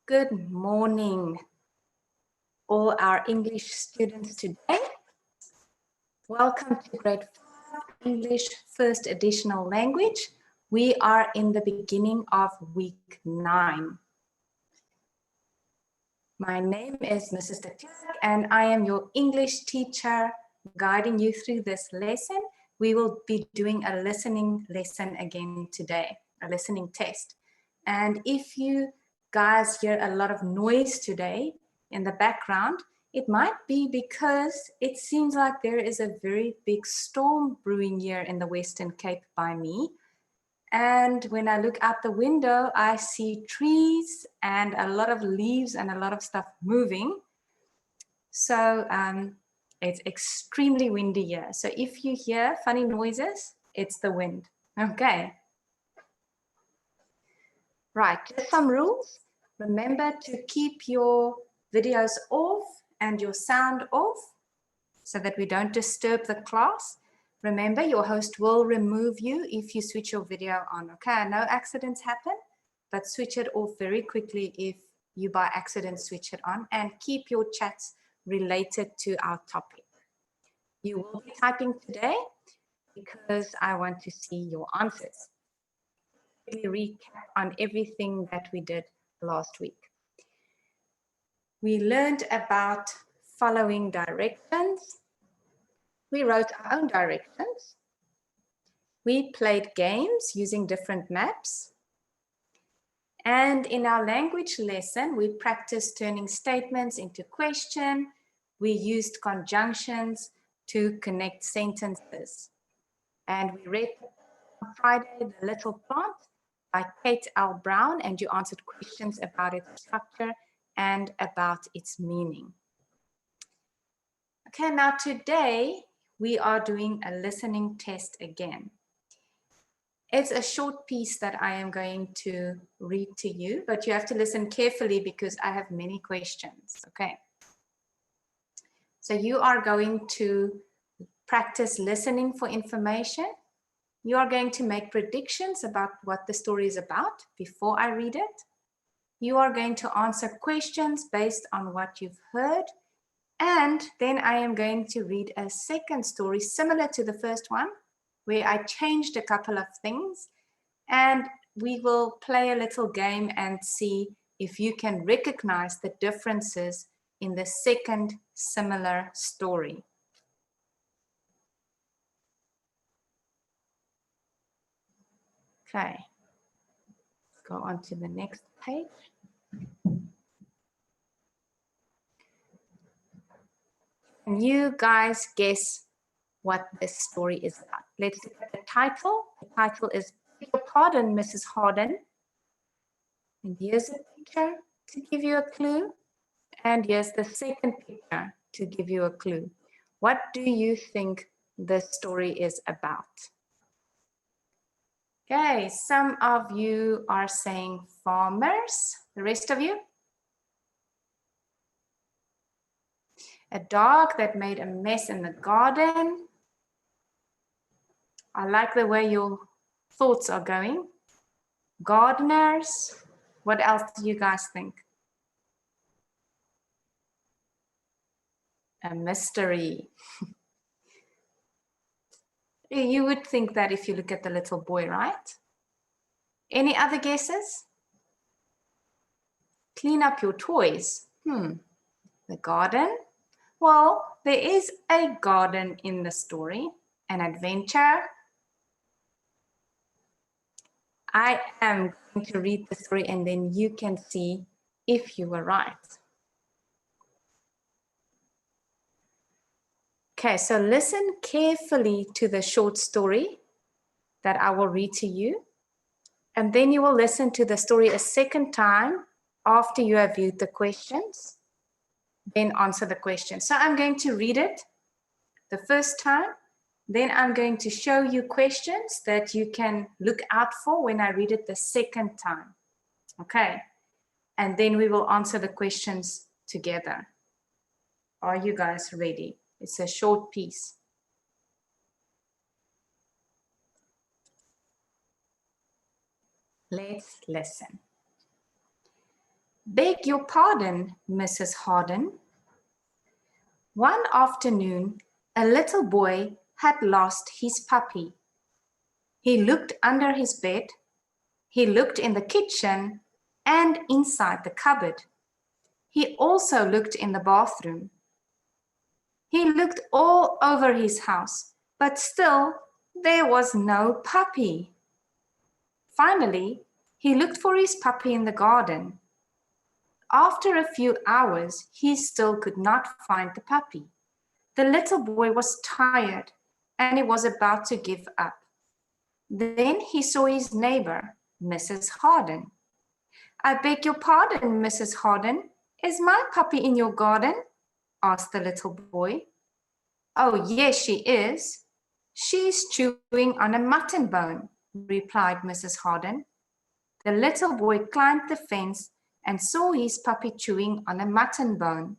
Good morning, all our English students today. Welcome to Grade 5 English First Additional Language. We are in the beginning of week 9. My name is Mrs. de Klerk and I am your English teacher guiding you through this lesson. We will be doing a listening lesson again today, a listening test. And if you guys hear a lot of noise today in the background, it might be because it seems like there is a very big storm brewing here in the Western Cape by me. And when I look out the window, I see trees and a lot of leaves and a lot of stuff moving. So it's extremely windy here. So if you hear funny noises, it's the wind. Okay. Right, just some rules. Remember to keep your videos off and your sound off so that we don't disturb the class. Remember, your host will remove you if you switch your video on, okay? No accidents happen, but switch it off very quickly if you by accident switch it on, and keep your chats related to our topic. You will be typing today because I want to see your answers. Recap on everything that we did last week. We learned about following directions. We wrote our own directions. We played games using different maps. And in our language lesson, we practiced turning statements into question. We used conjunctions to connect sentences. And we read on Friday, The Little Plant by Kate L. Brown, and you answered questions about its structure and about its meaning. Okay, now today we are doing a listening test again. It's a short piece that I am going to read to you, but you have to listen carefully because I have many questions, okay? So you are going to practice listening for information. You are going to make predictions about what the story is about before I read it. You are going to answer questions based on what you've heard. And then I am going to read a second story similar to the first one, where I changed a couple of things. And we will play a little game and see if you can recognize the differences in the second similar story. Okay, let's go on to the next page. Can you guys guess what this story is about? Let's look at the title. The title is Beg Your Pardon, Mrs. Hardin. And here's a picture to give you a clue. And here's the second picture to give you a clue. What do you think this story is about? Okay, some of you are saying farmers. The rest of you? A dog that made a mess in the garden. I like the way your thoughts are going. Gardeners. What else do you guys think? A mystery. You would think that if you look at the little boy, right? Any other guesses? Clean up your toys. The garden. Well, there is a garden in the story. An adventure. I am going to read the story and then you can see if you were right. Okay, so listen carefully to the short story that I will read to you. And then you will listen to the story a second time after you have viewed the questions. Then answer the question. So I'm going to read it the first time. Then I'm going to show you questions that you can look out for when I read it the second time. Okay. And then we will answer the questions together. Are you guys ready? It's a short piece. Let's listen. Beg your pardon, Mrs. Hardin. One afternoon, a little boy had lost his puppy. He looked under his bed, he looked in the kitchen and inside the cupboard. He also looked in the bathroom. He looked all over his house, but still there was no puppy. Finally, he looked for his puppy in the garden. After a few hours, he still could not find the puppy. The little boy was tired and he was about to give up. Then he saw his neighbor, Mrs. Hardin. I beg your pardon, Mrs. Hardin. Is my puppy in your garden? Asked the little boy. Oh, yes, she is. She's chewing on a mutton bone, replied Mrs. Hardin. The little boy climbed the fence and saw his puppy chewing on a mutton bone.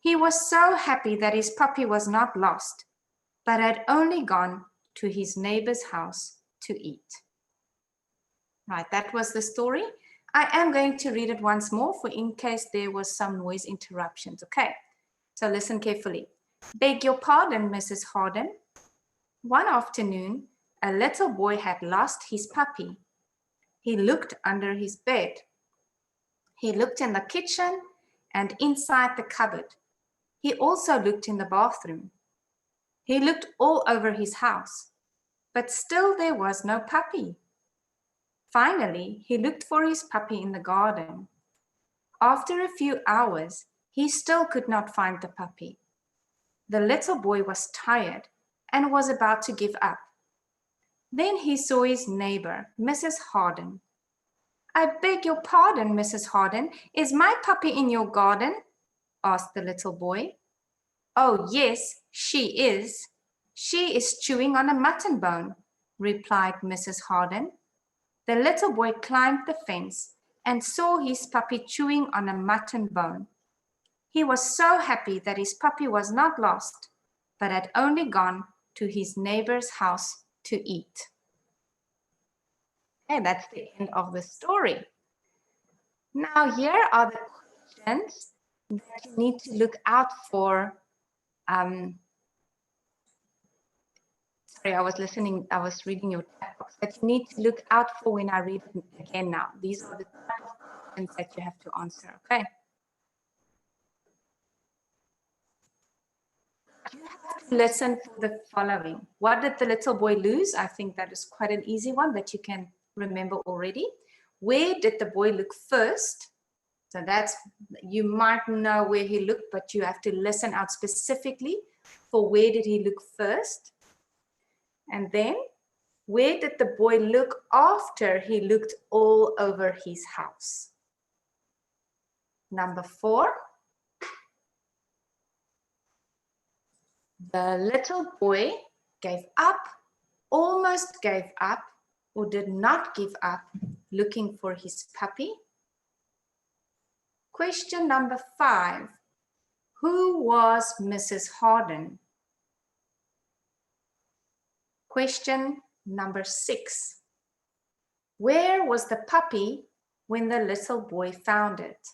He was so happy that his puppy was not lost, but had only gone to his neighbor's house to eat. Right, that was the story. I am going to read it once more for in case there was some noise interruptions. Okay, so listen carefully. Beg your pardon, Mrs. Hardin. One afternoon, a little boy had lost his puppy. He looked under his bed. He looked in the kitchen and inside the cupboard. He also looked in the bathroom. He looked all over his house, but still there was no puppy. Finally, he looked for his puppy in the garden. After a few hours, he still could not find the puppy. The little boy was tired and was about to give up. Then he saw his neighbor, Mrs. Hardin. I beg your pardon, Mrs. Hardin. Is my puppy in your garden? Asked the little boy. Oh, yes, she is. She is chewing on a mutton bone, replied Mrs. Hardin. The little boy climbed the fence and saw his puppy chewing on a mutton bone. He was so happy that his puppy was not lost, but had only gone to his neighbor's house to eat. Okay, that's the end of the story. Now here are the questions that you need to look out for. Sorry, I was reading your chat box, that you need to look out for when I read it again now. These are the questions that you have to answer, okay? You have to listen for the following. What did the little boy lose? I think that is quite an easy one that you can remember already. Where did the boy look first? So that's, you might know where he looked, but you have to listen out specifically for where did he look first. And then, where did the boy look after he looked all over his house? Number 4. The little boy gave up, almost gave up, or did not give up looking for his puppy. Question number 5. Who was Mrs. Hardin? Question number 6. Where was the puppy when the little boy found it?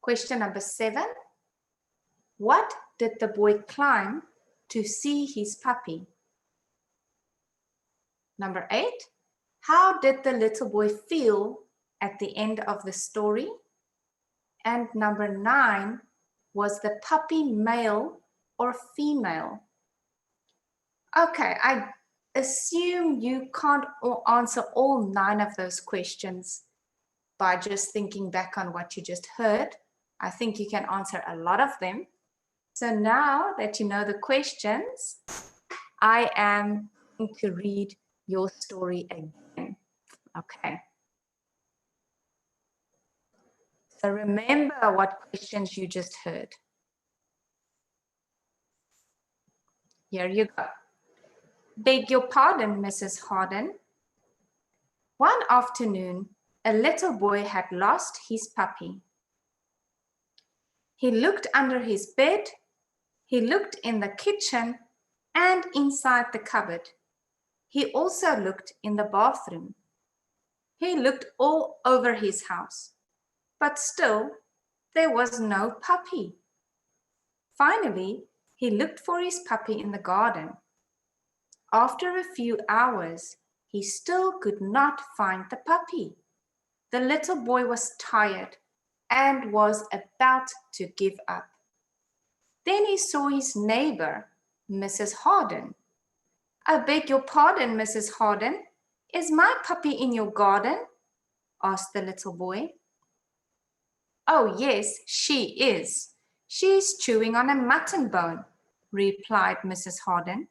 Question number 7. What did the boy climb to see his puppy? Number 8. How did the little boy feel at the end of the story? And number 9, was the puppy male or female? Okay, I assume you can't answer all 9 of those questions by just thinking back on what you just heard. I think you can answer a lot of them. So now that you know the questions, I am going to read your story again. Okay. So remember what questions you just heard. Here you go. Beg your pardon, Mrs. Hardin. One afternoon, a little boy had lost his puppy. He looked under his bed, he looked in the kitchen and inside the cupboard. He also looked in the bathroom. He looked all over his house, but still there was no puppy. Finally, he looked for his puppy in the garden. After a few hours, he still could not find the puppy. The little boy was tired and was about to give up. Then he saw his neighbor, Mrs. Hardin. "I beg your pardon, Mrs. Hardin. Is my puppy in your garden?" asked the little boy. "Oh, yes, she is. She's chewing on a mutton bone," replied Mrs. Hardin.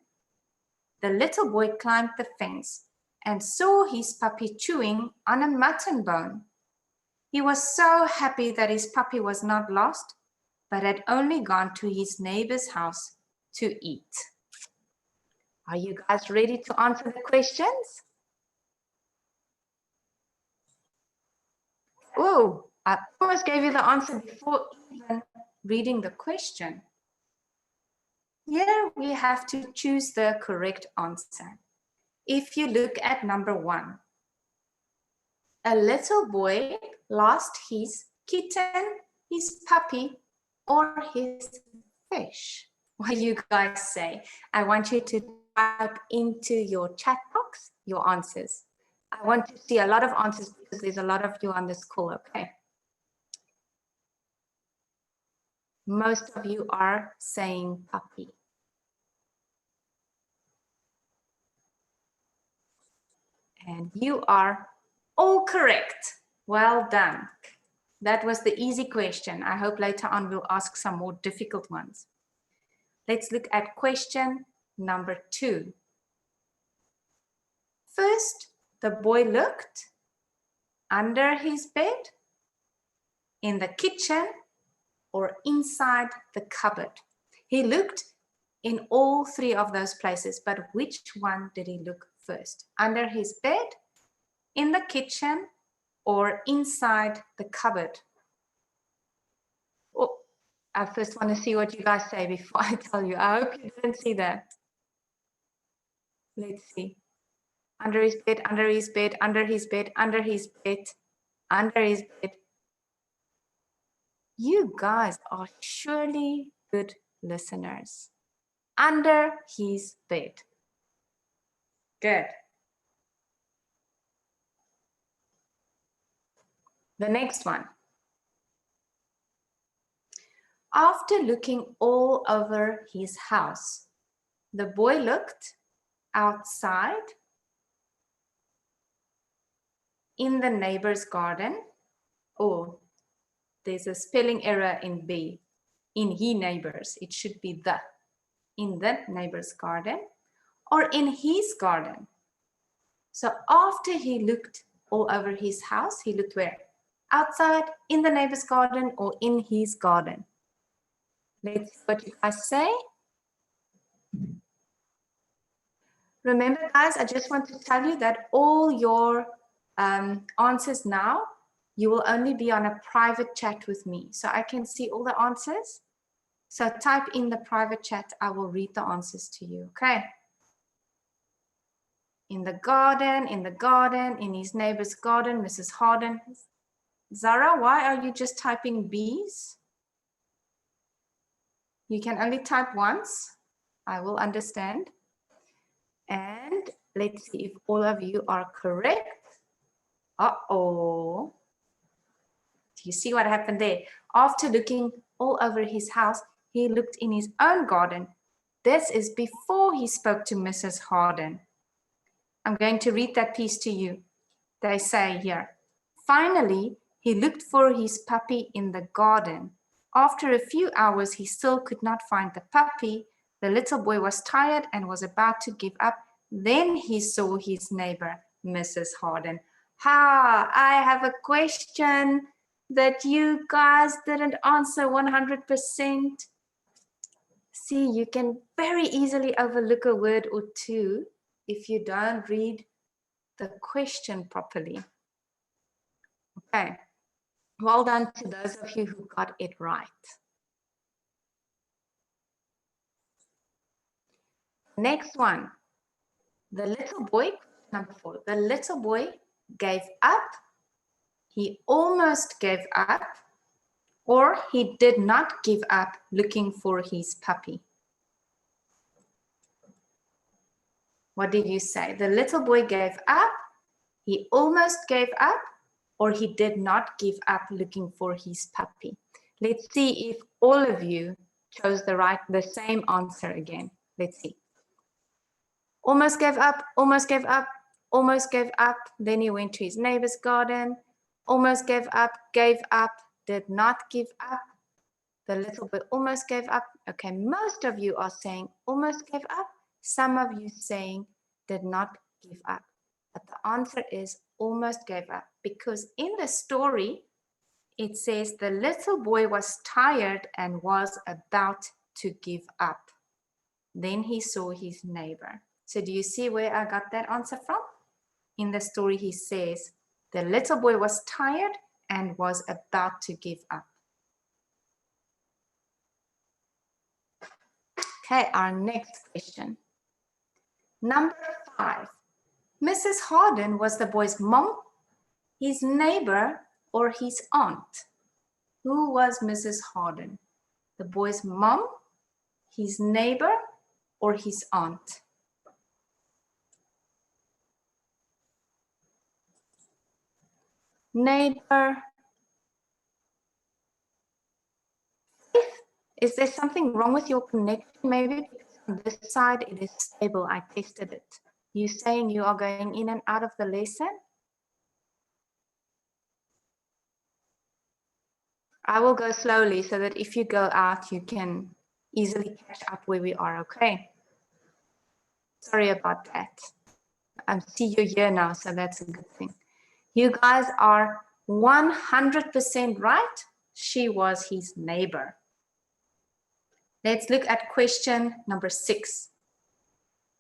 The little boy climbed the fence and saw his puppy chewing on a mutton bone. He was so happy that his puppy was not lost, but had only gone to his neighbor's house to eat. Are you guys ready to answer the questions? Oh, I almost gave you the answer before even reading the question. Here we have to choose the correct answer. If you look at number 1, a little boy lost his kitten, his puppy, or his fish. What do you guys say? I want you to type into your chat box your answers. I want to see a lot of answers because there's a lot of you on this call, okay? Most of you are saying puppy. And you are all correct. Well done. That was the easy question. I hope later on we'll ask some more difficult ones. Let's look at question number 2. First, the boy looked under his bed, in the kitchen, or inside the cupboard. He looked in all 3 of those places, but which one did he look first? Under his bed, in the kitchen, or inside the cupboard? Oh, I first want to see what you guys say before I tell you. I hope you didn't see that. Let's see. Under his bed, under his bed, under his bed, under his bed, under his bed. You guys are surely good listeners. Under his bed. Good. The next one. After looking all over his house, the boy looked outside, in the neighbor's garden. Oh, there's a spelling error in B. In he neighbors, it should be the. In the neighbor's garden or in his garden. So after he looked all over his house, he looked where? Outside, in the neighbor's garden, or in his garden? Let's see what you guys say. Remember, guys, I just want to tell you that all your answers now, you will only be on a private chat with me. So I can see all the answers. So type in the private chat. I will read the answers to you, okay? In the garden, in his neighbor's garden, Mrs. Hardin. Zara, why are you just typing B's? You can only type once. I will understand. And let's see if all of you are correct. Uh-oh. Do you see what happened there? After looking all over his house, he looked in his own garden. This is before he spoke to Mrs. Hardin. I'm going to read that piece to you. They say here, finally, he looked for his puppy in the garden. After a few hours, he still could not find the puppy. The little boy was tired and was about to give up. Then he saw his neighbor, Mrs. Hardin. I have a question that you guys didn't answer 100%. See, you can very easily overlook a word or two if you don't read the question properly. Okay, well done to those of you who got it right. Next one, the little boy, number 4, the little boy gave up, he almost gave up, or he did not give up looking for his puppy? What did you say? The little boy gave up, he almost gave up, or he did not give up looking for his puppy? Let's see if all of you chose the same answer again. Let's see. Almost gave up, almost gave up, almost gave up. Then he went to his neighbor's garden. Almost gave up, did not give up. The little boy almost gave up. Okay, most of you are saying almost gave up. Some of you saying did not give up. But the answer is almost gave up, because in the story, it says the little boy was tired and was about to give up. Then he saw his neighbor. So do you see where I got that answer from? In the story, he says the little boy was tired and was about to give up. Okay, our next question. Number 5. Mrs. Hardin was the boy's mom, his neighbor, or his aunt? Who was Mrs. Hardin? The boy's mom, his neighbor, or his aunt? Neighbor. Is there something wrong with your connection? Maybe because on this side it is stable. I tested it. You saying you are going in and out of the lesson? I will go slowly so that if you go out, you can easily catch up where we are, okay? Sorry about that. I see you here now, so that's a good thing. You guys are 100% right. She was his neighbor. Let's look at question number 6.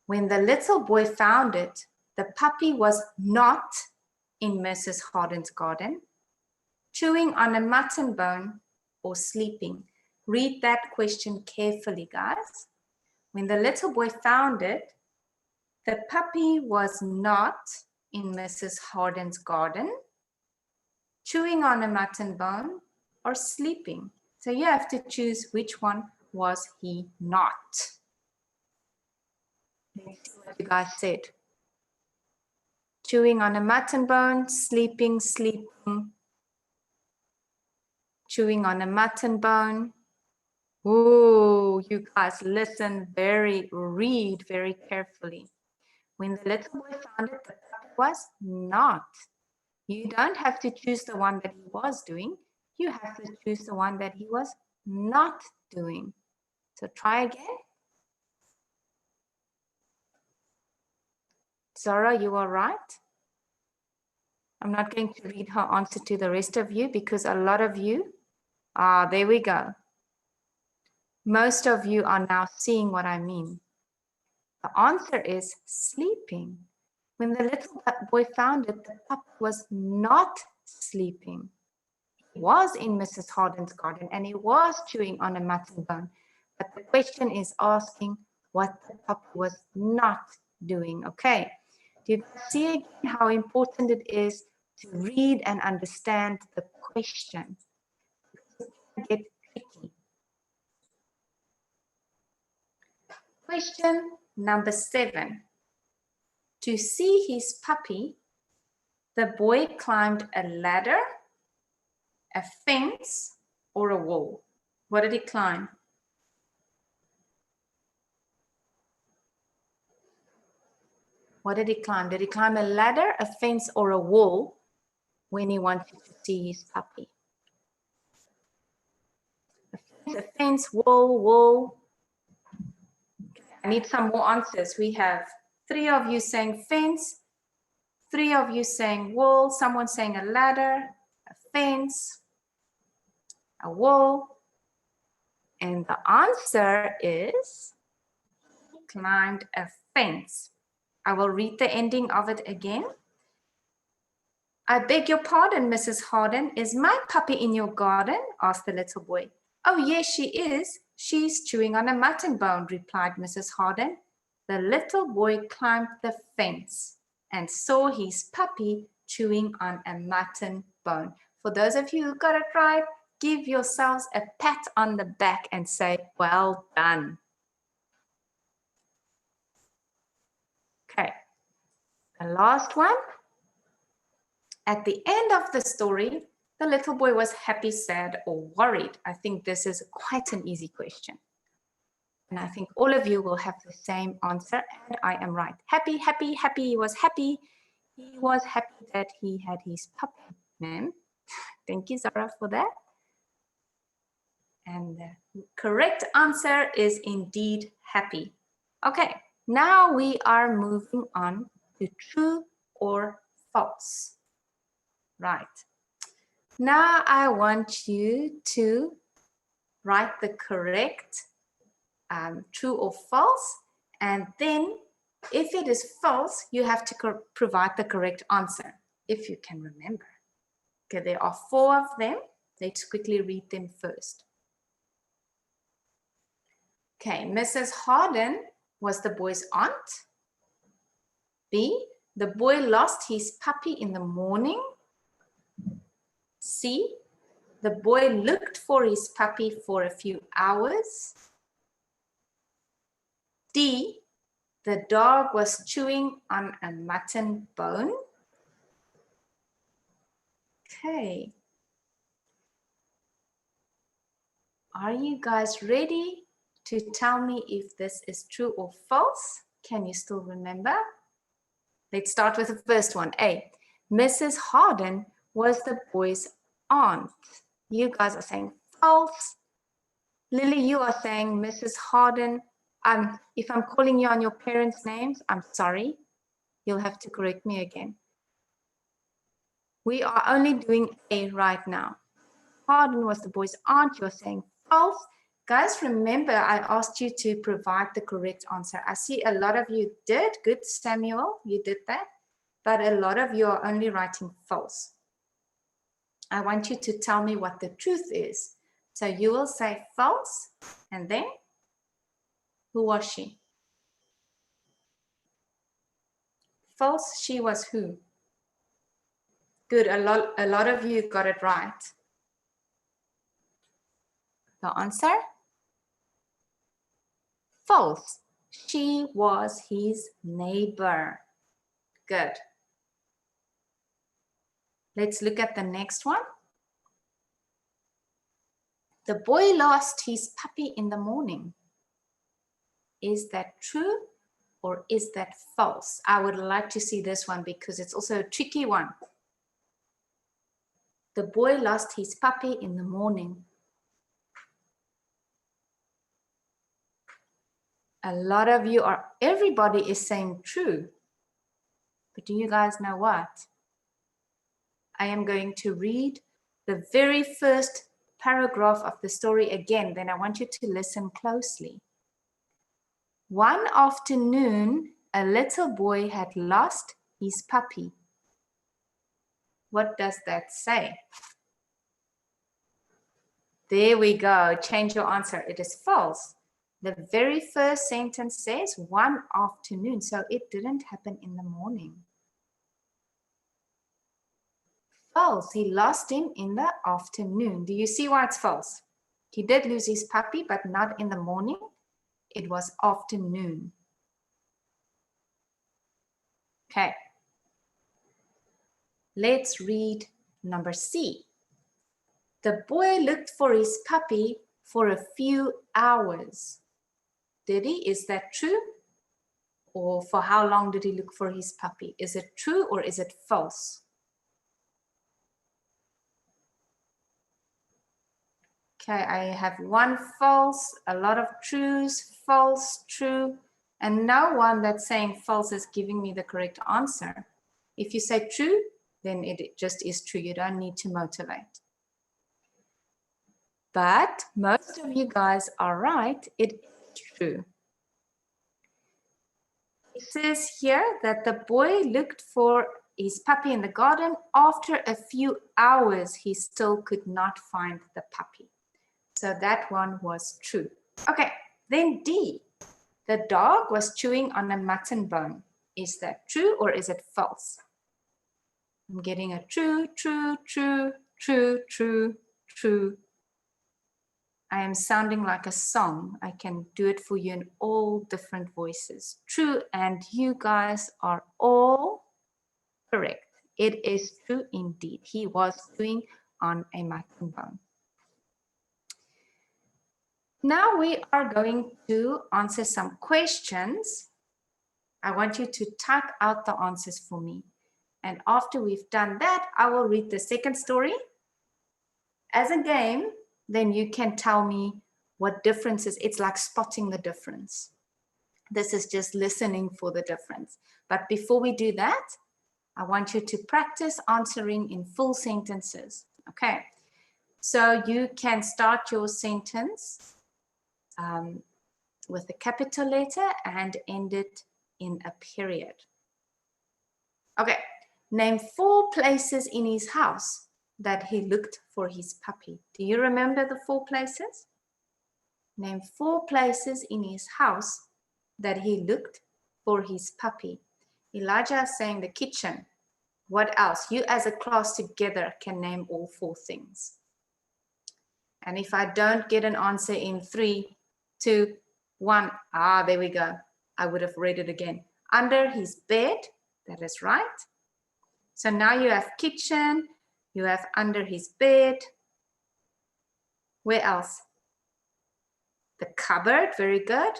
When the little boy found it, the puppy was not in Mrs. Hardin's garden, chewing on a mutton bone, or sleeping. Read that question carefully, guys. When the little boy found it, the puppy was not in Mrs. Hardin's garden, chewing on a mutton bone, or sleeping. So you have to choose which one was he not. Let's see what you guys said. Chewing on a mutton bone, sleeping, chewing on a mutton bone. Ooh, you guys listen read very carefully. When the little boy found it, the puppy was not. You don't have to choose the one that he was doing. You have to choose the one that he was not doing. So try again. Zara, you are right. I'm not going to read her answer to the rest of you because a lot of you, there we go. Most of you are now seeing what I mean. The answer is sleeping. When the little boy found it, the puppy was not sleeping. He was in Mrs. Hardin's garden and he was chewing on a mutton bone. But the question is asking what the puppy was not doing. Okay, do you see again how important it is to read and understand the question? It can get tricky. Question number 7. To see his puppy, the boy climbed a ladder, a fence, or a wall. What did he climb? What did he climb? Did he climb a ladder, a fence, or a wall when he wanted to see his puppy? A fence, wall. I need some more answers. We have 3 of you saying fence, 3 of you saying wall, someone saying a ladder, a fence, a wall. And the answer is he climbed a fence. I will read the ending of it again. I beg your pardon, Mrs. Hardin. Is my puppy in your garden? Asked the little boy. Oh, yes, she is. She's chewing on a mutton bone, replied Mrs. Hardin. The little boy climbed the fence and saw his puppy chewing on a mutton bone. For those of you who got it right, give yourselves a pat on the back and say, well done. Okay, the last one. At the end of the story, the little boy was happy, sad, or worried. I think this is quite an easy question. And I think all of you will have the same answer, and I am right. Happy, happy, happy. He was happy. He was happy that he had his puppy, ma'am. Thank you, Zara, for that. And the correct answer is indeed happy. Okay, now we are moving on to true or false. Right. Now I want you to write the correct true or false, and then if it is false, you have to provide the correct answer, if you can remember. Okay, there are 4 of them. Let's quickly read them first. Okay, Mrs. Hardin was the boy's aunt. B, the boy lost his puppy in the morning. C, the boy looked for his puppy for a few hours. D, the dog was chewing on a mutton bone. Okay. Are you guys ready to tell me if this is true or false? Can you still remember? Let's start with the first one. A, Mrs. Hardin was the boy's aunt. You guys are saying false. Lily, you are saying Mrs. Hardin. If I'm calling you on your parents' names, I'm sorry. You'll have to correct me again. We are only doing A right now. Hardin was the boy's aunt. You're saying false. Guys, remember I asked you to provide the correct answer. I see a lot of you did. Good, Samuel, you did that. But a lot of you are only writing false. I want you to tell me what the truth is. So you will say false, and then who was she? False, she was who? Good, a lot of you got it right. The answer? False. She was his neighbor. Good. Let's look at the next one. The boy lost his puppy in the morning. Is that true or is that false? I would like to see this one because it's also a tricky one. The boy lost his puppy in the morning. A lot of you are, everybody is saying true. But do you guys know what? I am going to read the very first paragraph of the story again. Then I want you to listen closely. One afternoon, a little boy had lost his puppy. What does that say? There we go. Change your answer. It is false. The very first sentence says one afternoon, so it didn't happen in the morning. False. He lost him in the afternoon. Do you see why it's false? He did lose his puppy, but not in the morning. It was afternoon. Okay. Let's read number C. The boy looked for his puppy for a few hours. Did he? Is that true? Or for how long did he look for his puppy? Is it true or is it false? Okay, I have one false, a lot of trues, false, true, and no one that's saying false is giving me the correct answer. If you say true, then it just is true. You don't need to motivate. But most of you guys are right. It is true. It says here that the boy looked for his puppy in the garden. After a few hours, he still could not find the puppy. So that one was true. Okay, then D. The dog was chewing on a mutton bone. Is that true or is it false? I'm getting a true, true, true, true, true, true. I am sounding like a song. I can do it for you in all different voices. True, and you guys are all correct. It is true indeed. He was chewing on a mutton bone. Now we are going to answer some questions. I want you to type out the answers for me. And after we've done that, I will read the second story as a game. Then you can tell me what differences. It's like spotting the difference. This is just listening for the difference. But before we do that, I want you to practice answering in full sentences. Okay, so you can start your sentence with a capital letter and end it in a period. Okay, name 4 places in his house that he looked for his puppy. Do you remember the 4 places? Name 4 places in his house that he looked for his puppy. Elijah is saying the kitchen. What else? You as a class together can name all 4 things. And if I don't get an answer in 3, 2, 1, there we go. I would have read it again. Under his bed, that is right. So now you have kitchen, you have under his bed. Where else? The cupboard, very good.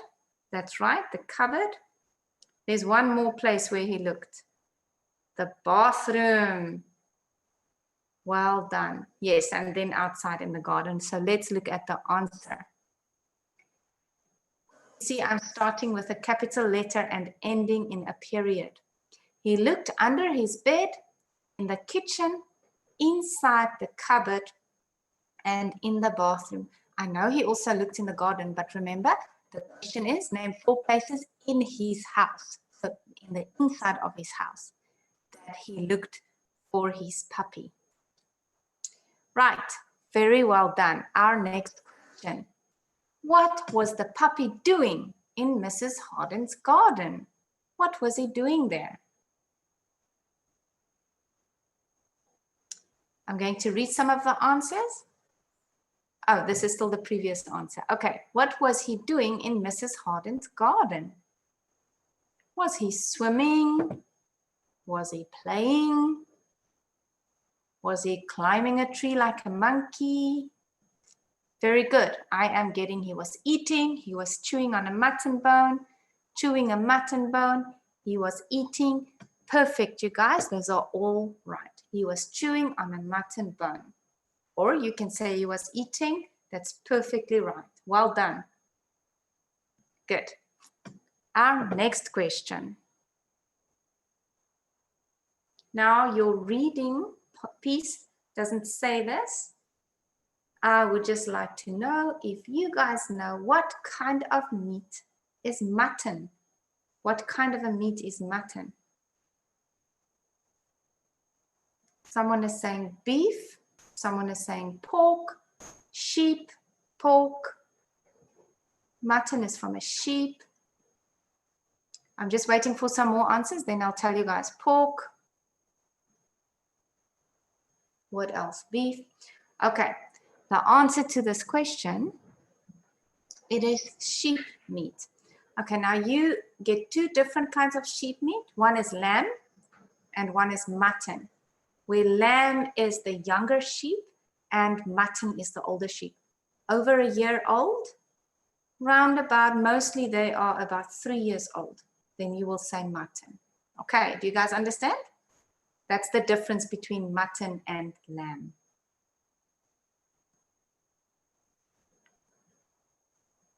That's right, the cupboard. There's one more place where he looked. The bathroom. Well done. Yes, and then outside in the garden. So let's look at the answer. See, I'm starting with a capital letter and ending in a period. He looked under his bed, in the kitchen, inside the cupboard, and in the bathroom. I know he also looked in the garden, but remember, the question is name 4 places in his house, so in the inside of his house, that he looked for his puppy. Right, very well done. Our next question. What was the puppy doing in Mrs. Hardin's garden? What was he doing there? I'm going to read some of the answers. Oh, this is still the previous answer. Okay, what was he doing in Mrs. Hardin's garden? Was he swimming? Was he playing? Was he climbing a tree like a monkey? Very good. I am getting he was eating, he was chewing on a mutton bone, chewing a mutton bone, he was eating. Perfect, you guys. Those are all right. He was chewing on a mutton bone. Or you can say he was eating. That's perfectly right. Well done. Good. Our next question. Now your reading piece doesn't say this. I would just like to know if you guys know what kind of meat is mutton. What kind of a meat is mutton? Someone is saying beef. Someone is saying pork, sheep, pork. Mutton is from a sheep. I'm just waiting for some more answers, then I'll tell you guys. Pork. What else? Beef. Okay. The answer to this question, it is sheep meat. Okay, now you get 2 different kinds of sheep meat. One is lamb and one is mutton, where lamb is the younger sheep and mutton is the older sheep. Over a year old, roundabout, mostly they are about 3 years old. Then you will say mutton. Okay, do you guys understand? That's the difference between mutton and lamb.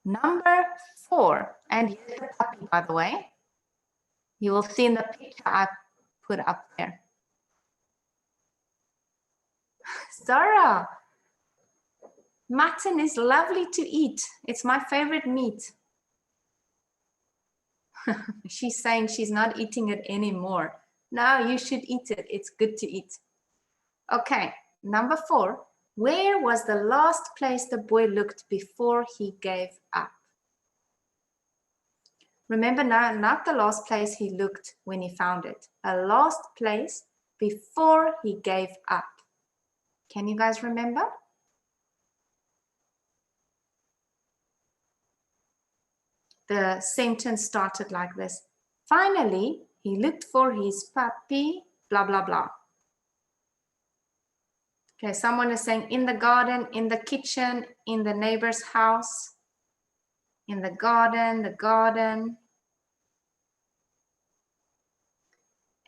Number 4, and here's the puppy, by the way. You will see in the picture I put up there. Zara, mutton is lovely to eat. It's my favorite meat. She's saying she's not eating it anymore. No, you should eat it. It's good to eat. Okay, number 4. Where was the last place the boy looked before he gave up? Remember now, not the last place he looked when he found it. A last place before he gave up. Can you guys remember? The sentence started like this. Finally, he looked for his puppy, blah, blah, blah. Okay, someone is saying in the garden, in the kitchen, in the neighbor's house, in the garden, the garden.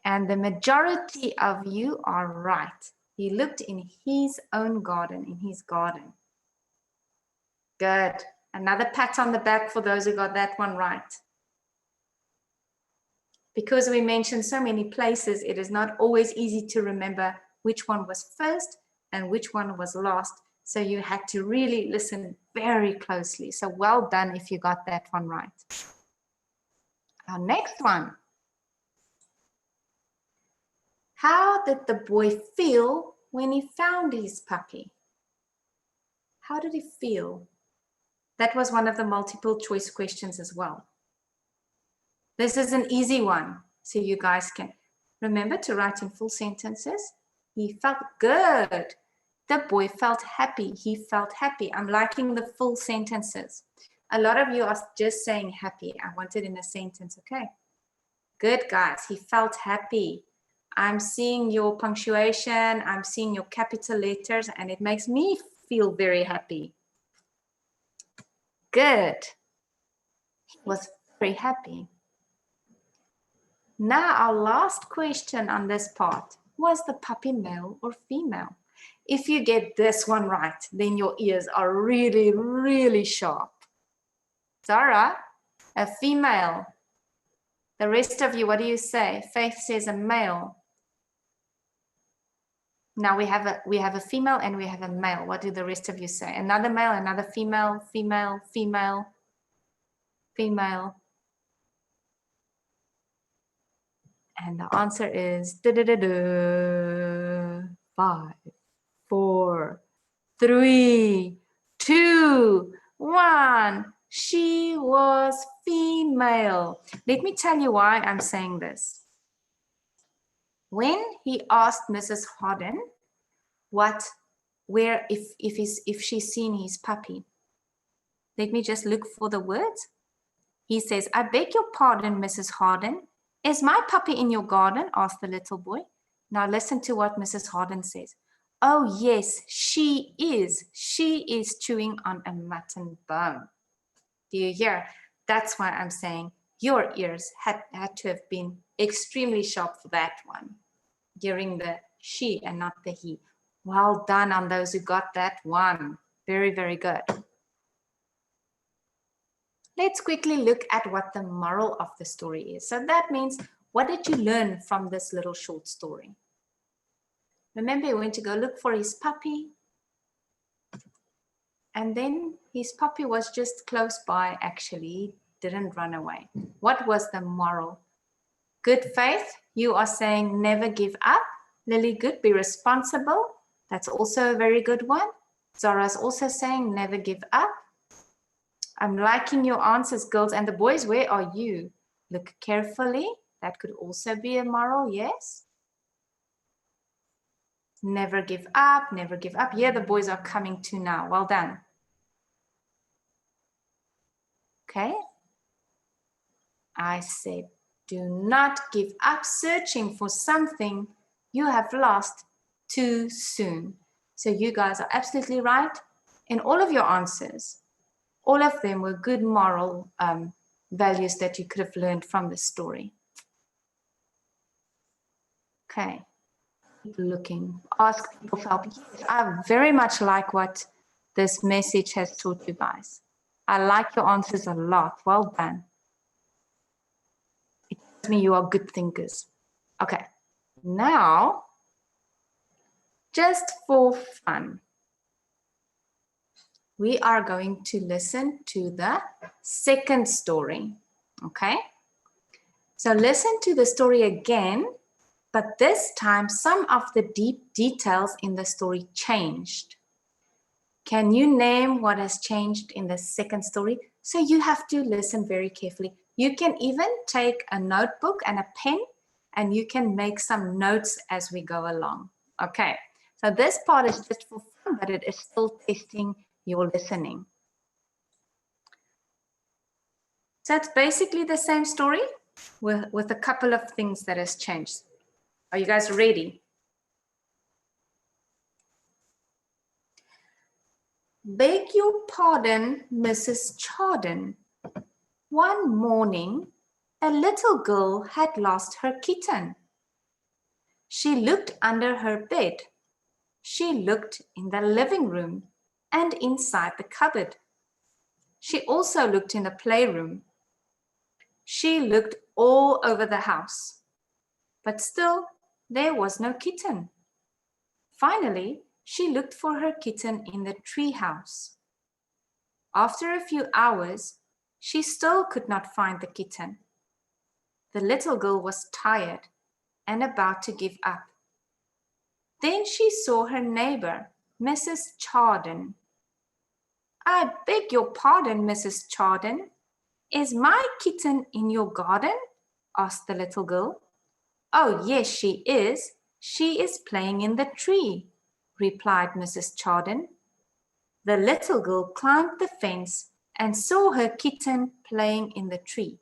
And the majority of you are right. He looked in his own garden, in his garden. Good. Another pat on the back for those who got that one right. Because we mentioned so many places, it is not always easy to remember which one was first and which one was last. So you had to really listen very closely. So well done if you got that one right. Our next one. How did the boy feel when he found his puppy? How did he feel? That was one of the multiple choice questions as well. This is an easy one, so you guys can remember to write in full sentences. He felt good. The boy felt happy. He felt happy. I'm liking the full sentences. A lot of you are just saying happy. I want it in a sentence, okay? Good, guys. He felt happy. I'm seeing your punctuation. I'm seeing your capital letters, and it makes me feel very happy. Good. He was very happy. Now, our last question on this part. Was the puppy male or female? If you get this one right, then your ears are really, really sharp. Zara, a female. The rest of you, what do you say? Faith says a male. Now we have a female and we have a male. What do the rest of you say? Another male, another female, female, female, female. And the answer is 5, 4, 3, 2, 1. She was female. Let me tell you why I'm saying this. When he asked Mrs. Hardin if she's seen his puppy, let me just look for the words. He says, I beg your pardon, Mrs. Hardin. Is my puppy in your garden? Asked the little boy. Now listen to what Mrs. Hardin says. Oh, yes, she is. She is chewing on a mutton bone. Do you hear? That's why I'm saying your ears had to have been extremely sharp for that one. Hearing the she and not the he. Well done on those who got that one. Very, very good. Let's quickly look at what the moral of the story is. So that means, what did you learn from this little short story? Remember, he went to go look for his puppy. And then his puppy was just close by, actually, didn't run away. What was the moral? Good, Faith, you are saying never give up. Lily, good, be responsible. That's also a very good one. Zara's also saying never give up. I'm liking your answers, girls. And the boys, where are you? Look carefully. That could also be a moral, yes. Never give up, never give up. Yeah, the boys are coming to now. Well done. Okay. I said, do not give up searching for something you have lost too soon. So you guys are absolutely right in all of your answers. All of them were good moral values that you could have learned from the story. Okay. Keep looking. Ask people for help. Yes, I very much like what this message has taught you guys. I like your answers a lot. Well done. It tells me you are good thinkers. Okay. Now, just for fun, we are going to listen to the second story. Okay? So listen to the story again. But this time, some of the deep details in the story changed. Can you name what has changed in the second story? So you have to listen very carefully. You can even take a notebook and a pen and you can make some notes as we go along. Okay, so this part is just for fun, but it is still testing your listening. So it's basically the same story with a couple of things that has changed. Are you guys ready? Beg your pardon, Mrs. Chardon. One morning, a little girl had lost her kitten. She looked under her bed. She looked in the living room and inside the cupboard. She also looked in the playroom. She looked all over the house, but still there was no kitten. Finally, she looked for her kitten in the tree house. After a few hours, she still could not find the kitten. The little girl was tired and about to give up. Then she saw her neighbor, Mrs. Chardon. I beg your pardon, Mrs. Chardon. Is my kitten in your garden? Asked the little girl. Oh, yes, she is. She is playing in the tree, replied Mrs. Chardon. The little girl climbed the fence and saw her kitten playing in the tree.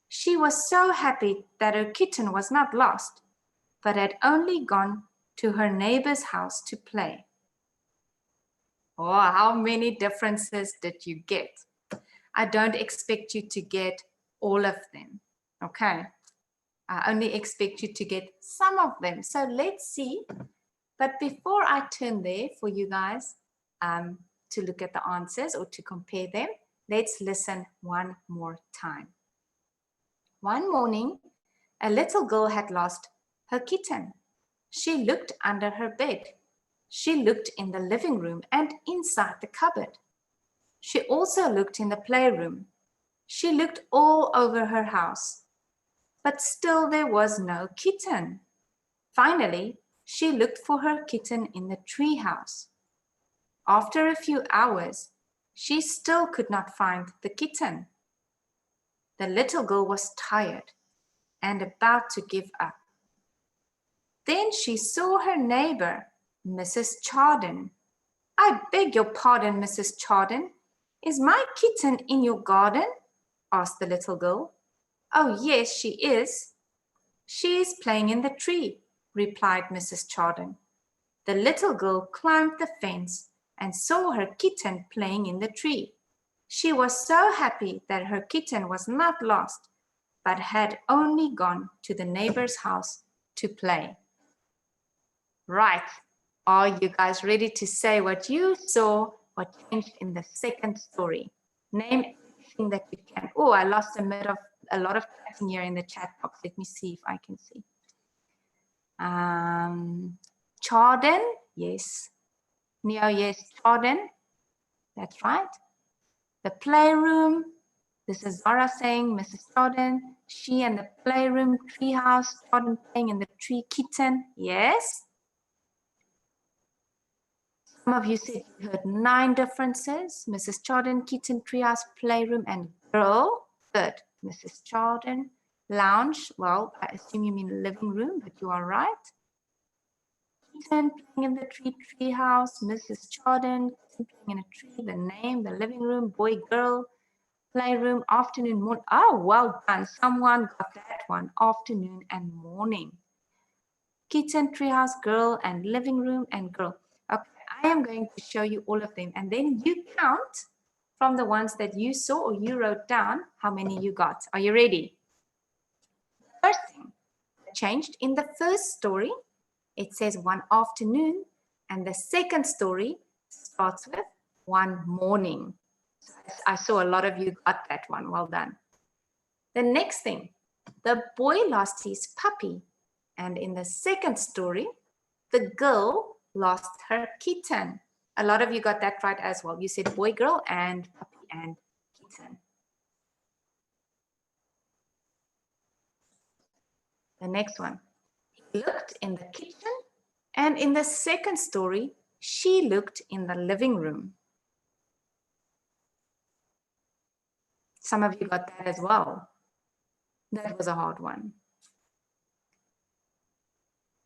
She was so happy that her kitten was not lost, but had only gone to her neighbor's house to play. Oh, how many differences did you get? I don't expect you to get all of them, okay? I only expect you to get some of them. So let's see. But before I turn there for you guys to look at the answers or to compare them, let's listen one more time. One morning, a little girl had lost her kitten. She looked under her bed. She looked in the living room and inside the cupboard. She also looked in the playroom. She looked all over her house, but still there was no kitten. Finally, she looked for her kitten in the tree house. After a few hours, she still could not find the kitten. The little girl was tired and about to give up. Then she saw her neighbor, Mrs. Chardon. I beg your pardon, Mrs. Chardon. Is my kitten in your garden? Asked the little girl. Oh, yes, she is. She is playing in the tree, replied Mrs. Chardon. The little girl climbed the fence and saw her kitten playing in the tree. She was so happy that her kitten was not lost, but had only gone to the neighbor's house to play. Right. Are you guys ready to say what you saw, what changed in the second story? Name everything that you can. Oh, I lost a lot of typing here in the chat box. Let me see if I can see. Chardon, yes. Neo, yes, Chardon. That's right. The playroom. This is Zara saying, Mrs. Chardon. She and the playroom, treehouse, Chardon playing in the tree, kitten. Yes. Some of you said you heard 9 differences. Mrs. Chardon, kitten, treehouse, playroom, and girl. Good. Mrs. Chardon, lounge. Well, I assume you mean living room, but you are right. Kitten playing in the treehouse. Mrs. Chardon, kitten playing in a tree. The name, the living room, boy, girl, playroom, afternoon, morning. Oh, well done. Someone got that one. Afternoon and morning. Kitten, treehouse, girl, and living room and girl. Okay. I am going to show you all of them, and then you count from the ones that you saw or you wrote down how many you got. Are you ready? First thing that changed in the first story, it says one afternoon, and the second story starts with one morning. I saw a lot of you got that one. Well done. The next thing, the boy lost his puppy, and in the second story, the girl lost her kitten. A lot of you got that right as well. You said boy, girl, and puppy and kitten. The next one. He looked in the kitchen, and in the second story, she looked in the living room. Some of you got that as well. That was a hard one.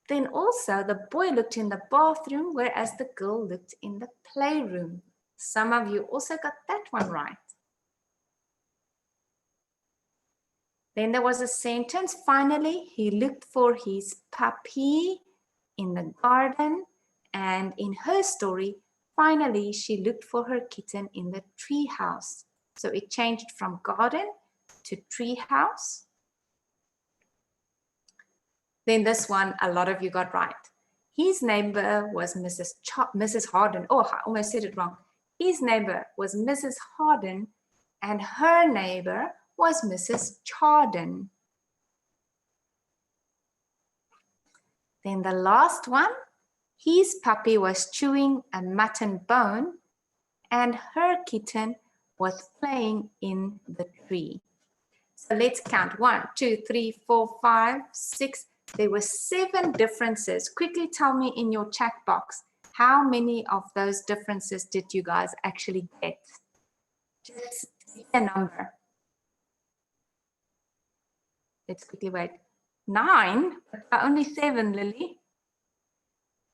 Then also the boy looked in the bathroom, whereas the girl looked in the playroom. Some of you also got that one right. Then there was a sentence, finally, he looked for his puppy in the garden. And in her story, finally, she looked for her kitten in the tree house. So it changed from garden to tree house. Then this one, a lot of you got right. His neighbor was Mrs. Hardin. Oh, I almost said it wrong. His neighbor was Mrs. Hardin, and her neighbor was Mrs. Chardin. Then the last one, his puppy was chewing a mutton bone, and her kitten was playing in the tree. So let's count. 1, 2, 3, 4, 5, 6. There were 7 differences. Quickly tell me in your chat box, how many of those differences did you guys actually get? Just a number. Let's quickly wait. 9? There are only 7, Lily.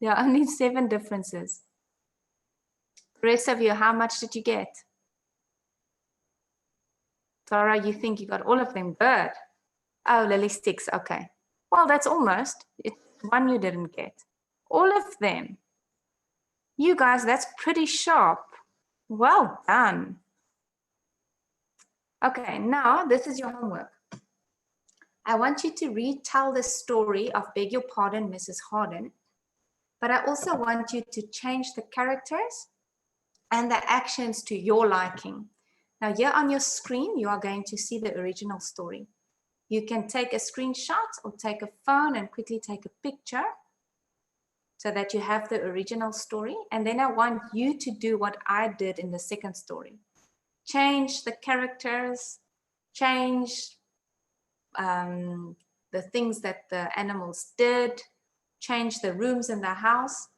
There are only 7 differences. The rest of you, how much did you get? Tara, you think you got all of them? Good. Oh, Lily, 6. Okay. Well, that's almost. It's one you didn't get. All of them. You guys, that's pretty sharp. Well done. Okay, now this is your homework. I want you to retell the story of Beg Your Pardon, Mrs. Hardin, but I also want you to change the characters and the actions to your liking. Now here on your screen, you are going to see the original story. You can take a screenshot or take a phone and quickly take a picture so that you have the original story. And then I want you to do what I did in the second story. Change the characters, change the things that the animals did, change the rooms in the house.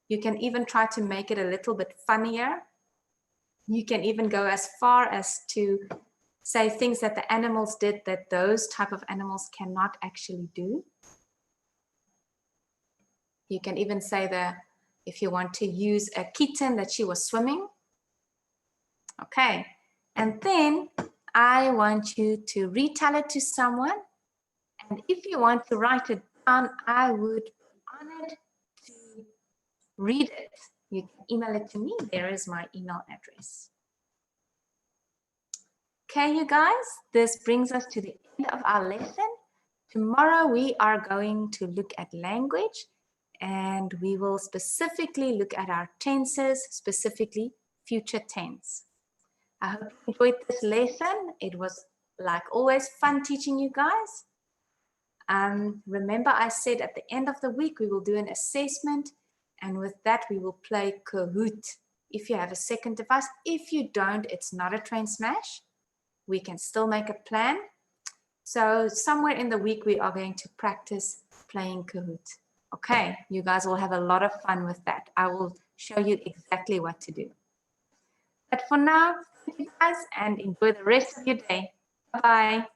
You can even try to make it a little bit funnier. You can even go as far as to say things that the animals did that those type of animals cannot actually do. You can even say that if you want to use a kitten that she was swimming. Okay, and then I want you to retell it to someone. And if you want to write it down, I would be honored to read it. You can email it to me. There is my email address. Okay, you guys, this brings us to the end of our lesson. Tomorrow we are going to look at language, and we will specifically look at our tenses, specifically future tense. I hope you enjoyed this lesson. It was, like always, fun teaching you guys. Remember, I said at the end of the week we will do an assessment, and with that we will play Kahoot if you have a second device. If you don't, it's not a train smash. We can still make a plan. So somewhere in the week we are going to practice playing Kahoot. Okay, you guys will have a lot of fun with that. I will show you exactly what to do. But for now, thank you guys, and enjoy the rest of your day. Bye-bye.